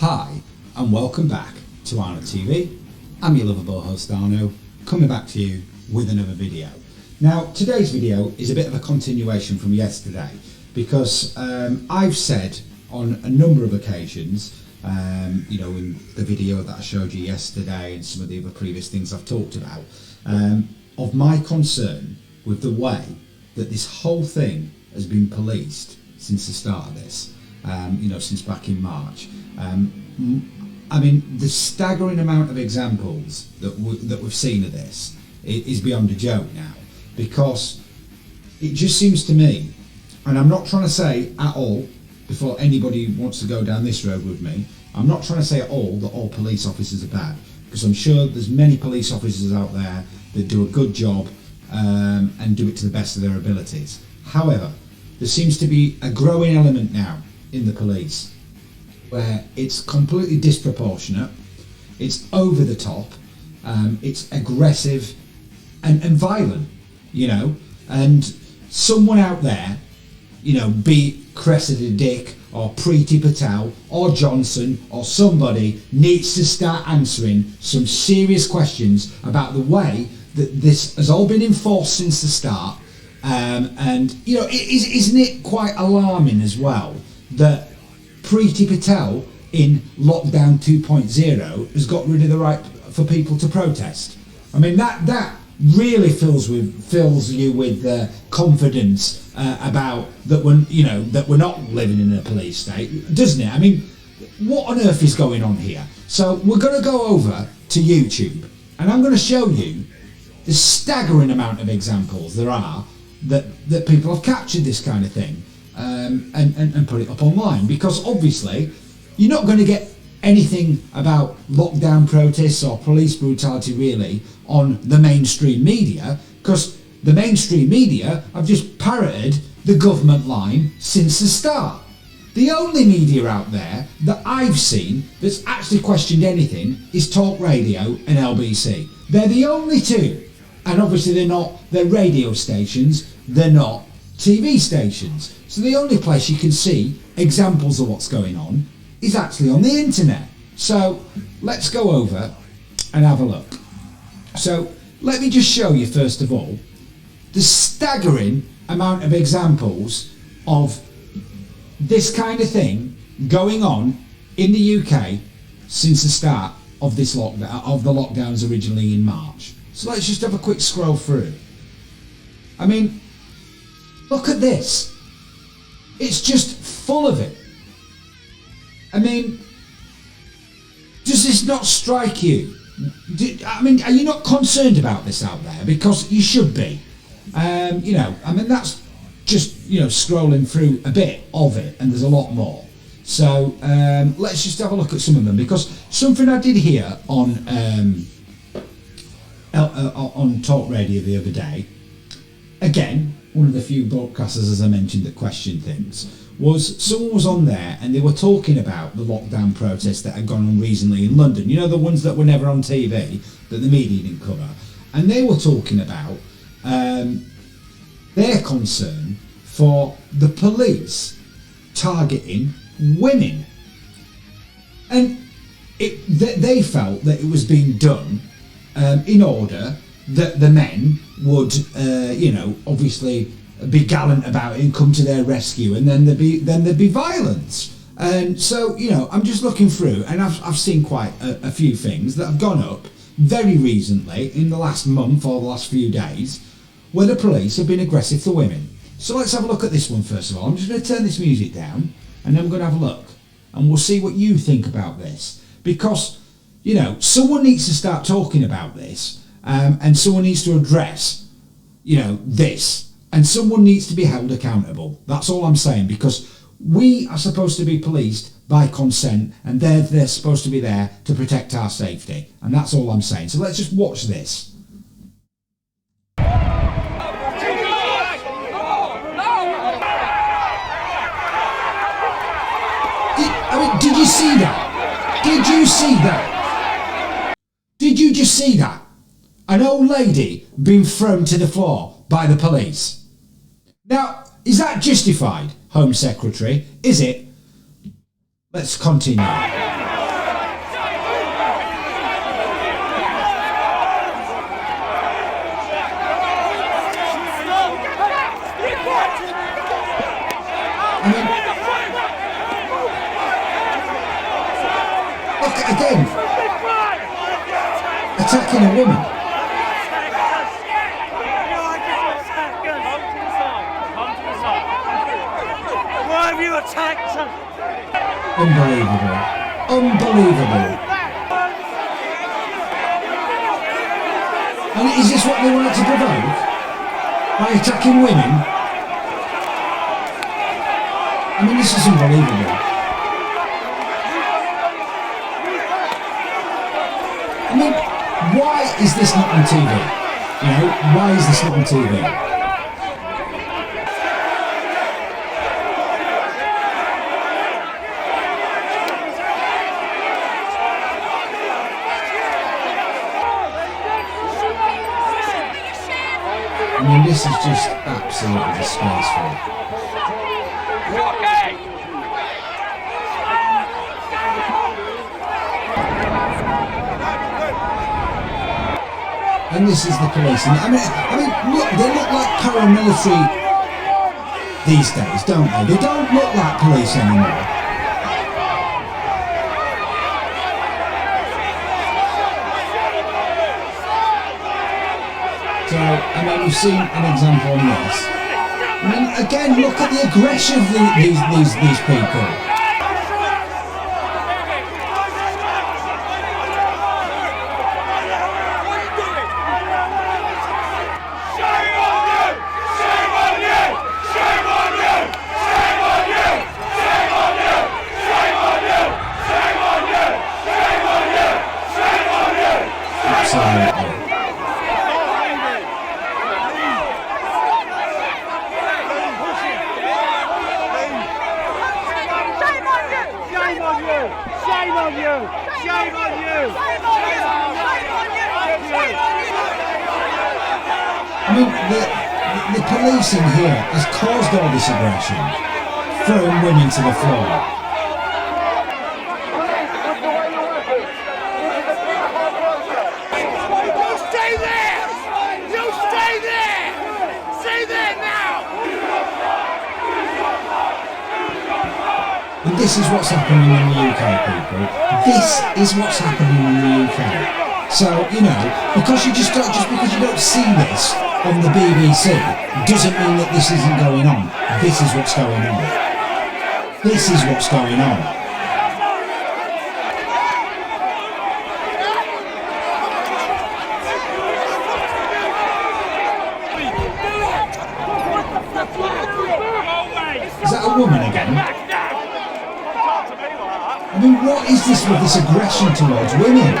Hi and welcome back to Arno TV. I'm your lovable host Arno, coming back to you with another video. Now today's video is a bit of a continuation from yesterday because I've said on a number of occasions, in the video that I showed you yesterday and some of the other previous things I've talked about, of my concern with the way that this whole thing has been policed since the start of this, since back in March. The staggering amount of examples that we've seen of this is beyond a joke now, because it just seems to me, and I'm not trying to say at all, before anybody wants to go down this road with me, I'm not trying to say at all that all police officers are bad, because I'm sure there's many police officers out there that do a good job and do it to the best of their abilities. However, there seems to be a growing element now in the police where it's completely disproportionate, it's over the top, it's aggressive and violent, and someone out there, be Cressida Dick or Preeti Patel or Johnson or somebody needs to start answering some serious questions about the way that this has all been enforced since the start. Isn't it quite alarming as well that Preeti Patel in lockdown 2.0 has got rid of the right for people to protest? I mean, that really fills you with confidence about that we're not living in a police state, doesn't it? I mean, what on earth is going on here? So we're going to go over to YouTube and I'm going to show you the staggering amount of examples there are that people have captured this kind of thing and put it up online, because obviously you're not going to get anything about lockdown protests or police brutality really on the mainstream media, because the mainstream media have just parroted the government line since the start. The only media out there that I've seen that's actually questioned anything is Talk Radio and LBC. They're the only two. And obviously they're radio stations, they're not TV stations. So the only place you can see examples of what's going on is actually on the internet. So let's go over and have a look. So let me just show you first of all the staggering amount of examples of this kind of thing going on in the UK since the start of this lockdown, of the lockdowns originally in March. So let's just have a quick scroll through. I mean, look at this. It's just full of it. I mean, does this not strike you? Are you not concerned about this out there? Because you should be. That's just, scrolling through a bit of it, and there's a lot more. So let's just have a look at some of them, because something I did hear on Talk Radio the other day, again, one of the few broadcasters, as I mentioned, that questioned things, was someone was on there and they were talking about the lockdown protests that had gone on recently in London, the ones that were never on TV, that the media didn't cover, and they were talking about their concern for the police targeting women, and they felt that it was being done in order that the men would, obviously be gallant about it and come to their rescue, and then there'd be violence. And so, I'm just looking through, and I've seen quite a few things that have gone up very recently in the last month or the last few days, where the police have been aggressive to women. So let's have a look at this one first of all. I'm just going to turn this music down, and then I'm going to have a look, and we'll see what you think about this, because someone needs to start talking about this, and someone needs to address, this, and someone needs to be held accountable. That's all I'm saying, because we are supposed to be policed by consent, and they're supposed to be there to protect our safety, and that's all I'm saying. So let's just watch this. Did you see that? Did you see that? Did you just see that? An old lady being thrown to the floor by the police. Now, is that justified, Home Secretary? Is it? Let's continue. Look, again, attacking a woman. Why have you attacked her? Unbelievable. Unbelievable. And is this what they wanted to provoke? By attacking women? I mean, this is unbelievable. I mean, why is this not on TV? You know, why is this not on TV? I mean, this is just absolutely disgraceful. And this is the police. And I mean, look, they look like paramilitary these days, don't they? They don't look like police anymore. So, I mean, we've seen an example on this. I mean, again, look at the aggression of these people. I mean, the police in here has caused all this aggression, throwing women to the floor. You stay there! You stay there! Stay there now! And this is what's happening in the UK, people. This is what's happening in the UK. So, you know, because because you don't see this on the BBC doesn't mean that this isn't going on. This is what's going on. This is what's going on. Is that a woman again? I mean, what is this with this aggression towards women?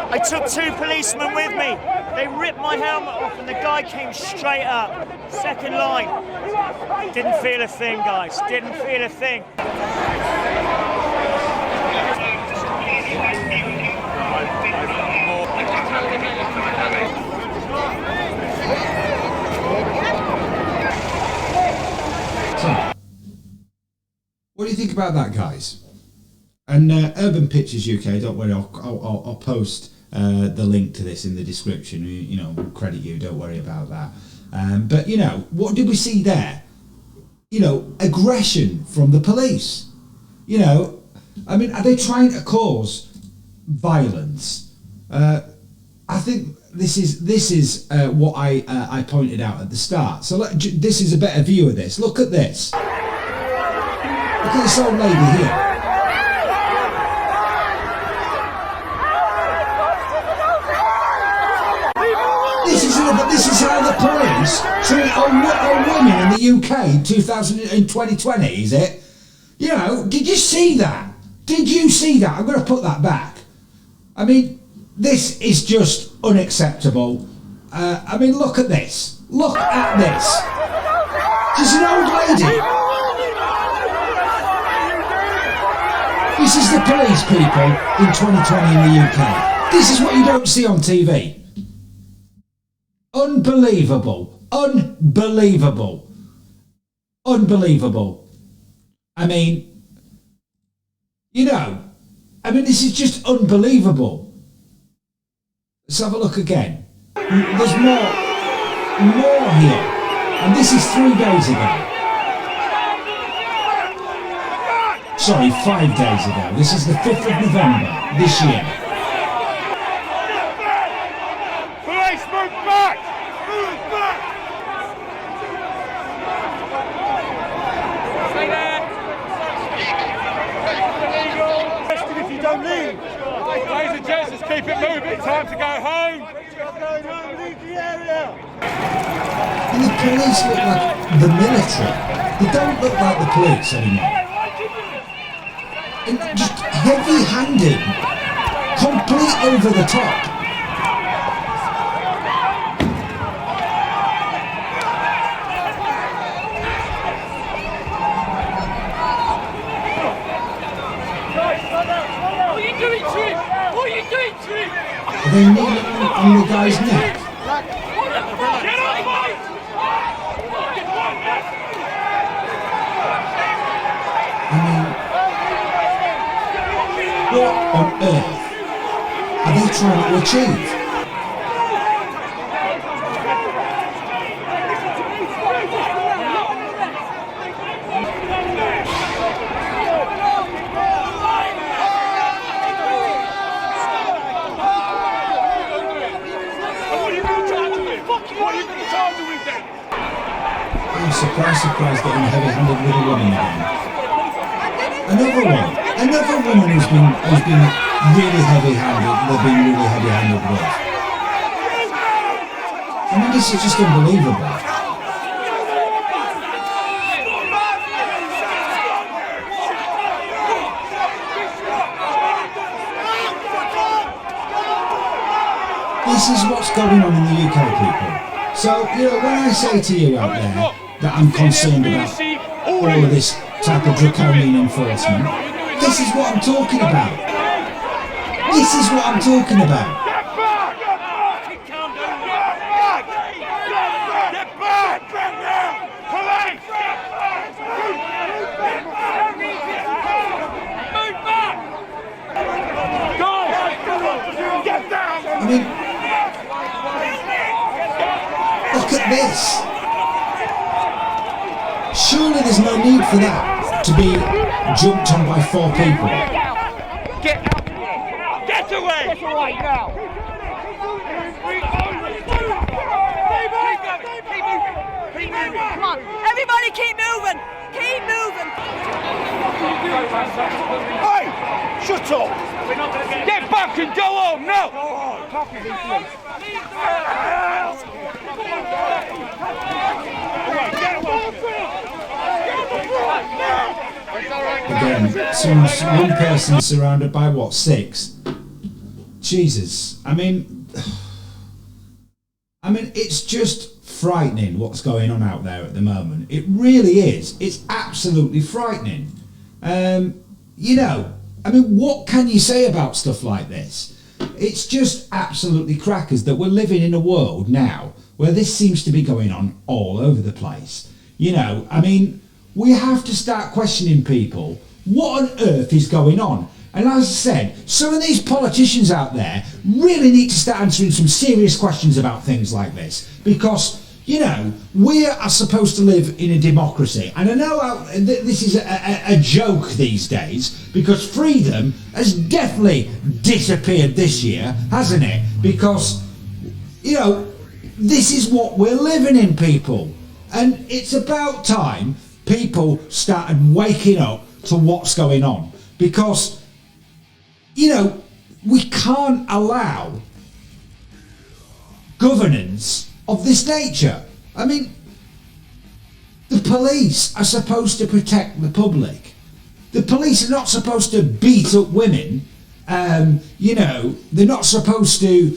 I took 2 policemen with me. They ripped my helmet off and the guy came straight up. Second line. Didn't feel a thing, guys. Didn't feel a thing. So, what do you think about that, guys? And Urban Pictures UK, don't worry, I'll post the link to this in the description. You know, we'll credit you, don't worry about that. But, you know, what did we see there? You know, aggression from the police. You know, I mean, are they trying to cause violence? I think this is what I pointed out at the start. So this is a better view of this. Look at this. Look at this old lady here. This is how the police treat old women in the UK in 2020, is it? You know, did you see that? Did you see that? I'm going to put that back. I mean, this is just unacceptable. I mean, look at this. Look at this. She's an old lady. This is the police, people, in 2020 in the UK. This is what you don't see on TV. Unbelievable. Unbelievable. Unbelievable. I mean, this is just unbelievable. Let's have a look again. There's more here. And this is 3 days ago. Sorry, 5 days ago. This is the 5th of November this year. Police, move back! Move back! Stay there! Arrested if you don't leave! Ladies and gents, let's keep it moving. Time to go home! Going home, leave the area! And the police look like the military. They don't look like the police anymore. And just heavy-handed, complete over the top. What are you doing to him? What are you doing to him? Are they kneeling on the guy's neck? Get up, mate! I mean, what on earth are they trying to achieve? I'm surprised getting heavy-handed with a woman again. Another woman who's been really heavy-handed. They've been really heavy-handed with. I mean, this is just unbelievable. This is what's going on in the UK, people. So, when I say to you out there that I'm concerned about all of this type of draconian enforcement, this is what I'm talking about. This is what I'm talking about. Get back! Get back! Get back! Police! Get back! Move back! Guys! Get down! I mean, look at this. Surely there's no need for that to be jumped on by 4 people. Get away! Get away now! Keep moving! Come on, everybody keep moving! Keep moving! Hey! Shut up! Get back and go on! No! Again, one person surrounded by what, 6? Jesus. I mean, it's just frightening what's going on out there at the moment. It really is. It's absolutely frightening. What can you say about stuff like this? It's just absolutely crackers that we're living in a world now where this seems to be going on all over the place. We have to start questioning people. What on earth is going on? And as I said, some of these politicians out there really need to start answering some serious questions about things like this. Because, we are supposed to live in a democracy. And I know this is a joke these days, because freedom has definitely disappeared this year, hasn't it? Because, this is what we're living in, people. And it's about time people started waking up to what's going on, because we can't allow governance of this nature. I mean, the police are supposed to protect the public. The police are not supposed to beat up women. They're not supposed to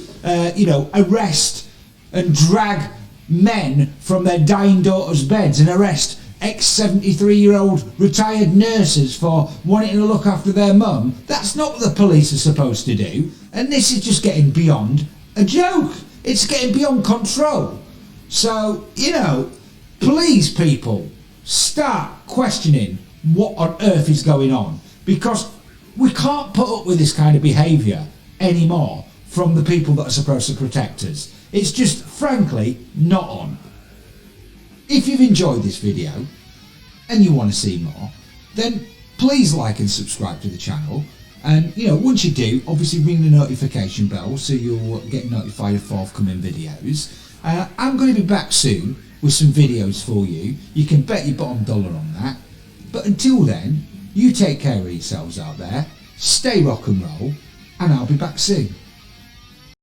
arrest and drag men from their dying daughters' beds and arrest ex-73-year-old retired nurses for wanting to look after their mum. That's not what the police are supposed to do. And this is just getting beyond a joke. It's getting beyond control. So, please, people, start questioning what on earth is going on, because we can't put up with this kind of behaviour anymore from the people that are supposed to protect us. It's just frankly not on. If you've enjoyed this video and you want to see more, then please like and subscribe to the channel. And once you do, obviously ring the notification bell so you'll get notified of forthcoming videos. I'm going to be back soon with some videos for you. You can bet your bottom dollar on that. But until then, you take care of yourselves out there, stay rock and roll, and I'll be back soon.